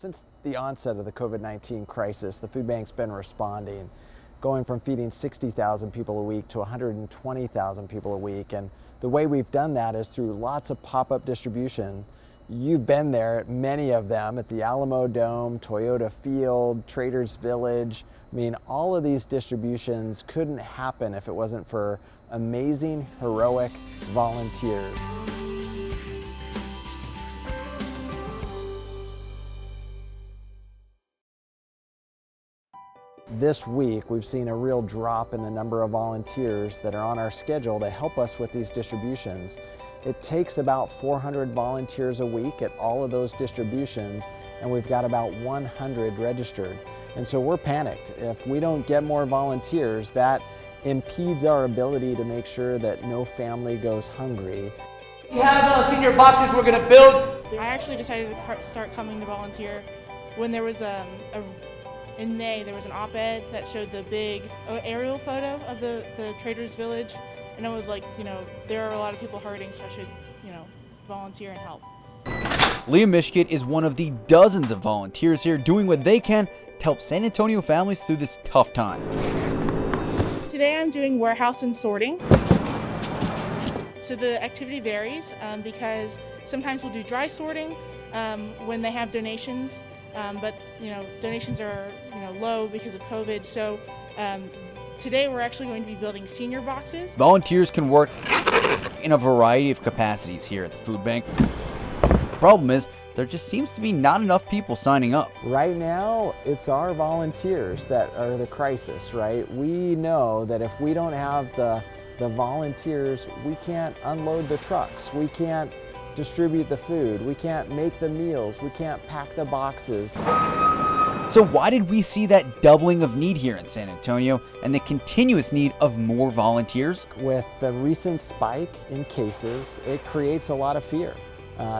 Since the onset of the COVID-19 crisis, the food bank's been responding, going from feeding 60,000 people a week to 120,000 people a week. And the way we've done that is through lots of pop-up distribution. You've been there at many of them, at the Alamo Dome, Toyota Field, Traders Village. I mean, all of these distributions couldn't happen if it wasn't for amazing, heroic volunteers. This week, we've seen a real drop in the number of volunteers that are on our schedule to help us with these distributions. It takes about 400 volunteers a week at all of those distributions, and we've got about 100 registered. And so we're panicked. If we don't get more volunteers, that impedes our ability to make sure that no family goes hungry. We have senior boxes we're going to build. I actually decided to start coming to volunteer when there was in May, there was an op-ed that showed the big aerial photo of the Traders Village, and it was like, there are a lot of people hurting, so I should, volunteer and help. Leah Mishkit is one of the dozens of volunteers here doing what they can to help San Antonio families through this tough time. Today I'm doing warehouse and sorting. So the activity varies because sometimes we'll do dry sorting when they have donations. But donations are low because of COVID. So today we're actually going to be building senior boxes. Volunteers can work in a variety of capacities here at the food bank. The problem is there just seems to be not enough people signing up. Right now, it's our volunteers that are the crisis, right? We know that if we don't have the volunteers, we can't unload the trucks. We can't distribute the food, we can't make the meals, we can't pack the boxes. So why did we see that doubling of need here in San Antonio and the continuous need of more volunteers? With the recent spike in cases, it creates a lot of fear.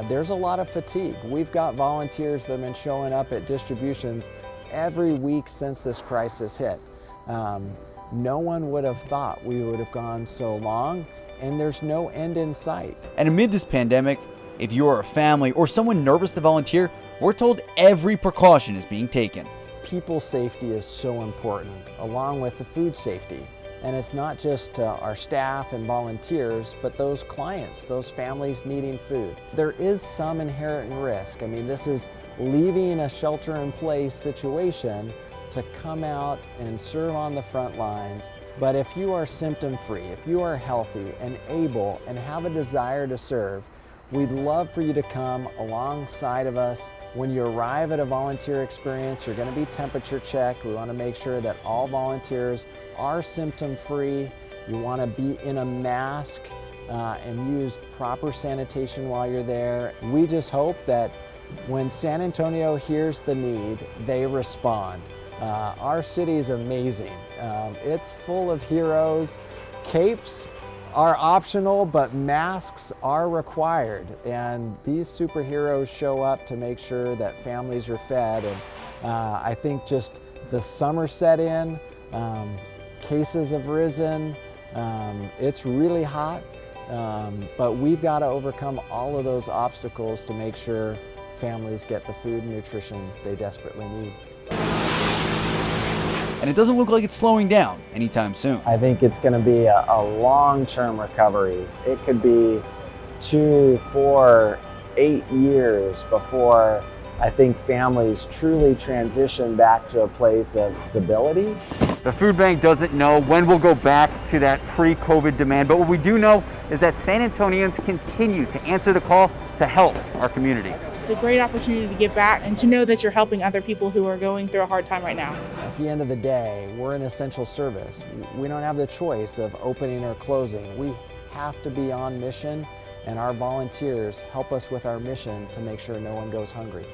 There's a lot of fatigue. We've got volunteers that have been showing up at distributions every week since this crisis hit. No one would have thought we would have gone so long, and there's no end in sight. And amid this pandemic, if you are a family or someone nervous to volunteer, we're told every precaution is being taken. People safety is so important, along with the food safety. And it's not just our staff and volunteers, but those clients, those families needing food. There is some inherent risk. I mean, this is leaving a shelter-in-place situation to come out and serve on the front lines. But if you are symptom-free, if you are healthy and able and have a desire to serve, we'd love for you to come alongside of us. When you arrive at a volunteer experience, you're going to be temperature checked. We want to make sure that all volunteers are symptom-free. You want to be in a mask and use proper sanitation while you're there. We just hope that when San Antonio hears the need, they respond. Our city is amazing. It's full of heroes. Capes are optional, but masks are required. And these superheroes show up to make sure that families are fed. And I think just the summer set in, cases have risen. It's really hot, but we've got to overcome all of those obstacles to make sure families get the food and nutrition they desperately need. And it doesn't look like it's slowing down anytime soon. I think it's going to be a long-term recovery. It could be 2, 4, 8 years before I think families truly transition back to a place of stability. The food bank doesn't know when we'll go back to that pre-COVID demand, but what we do know is that San Antonians continue to answer the call to help our community. It's a great opportunity to give back and to know that you're helping other people who are going through a hard time right now. At the end of the day, we're an essential service. We don't have the choice of opening or closing. We have to be on mission, and our volunteers help us with our mission to make sure no one goes hungry.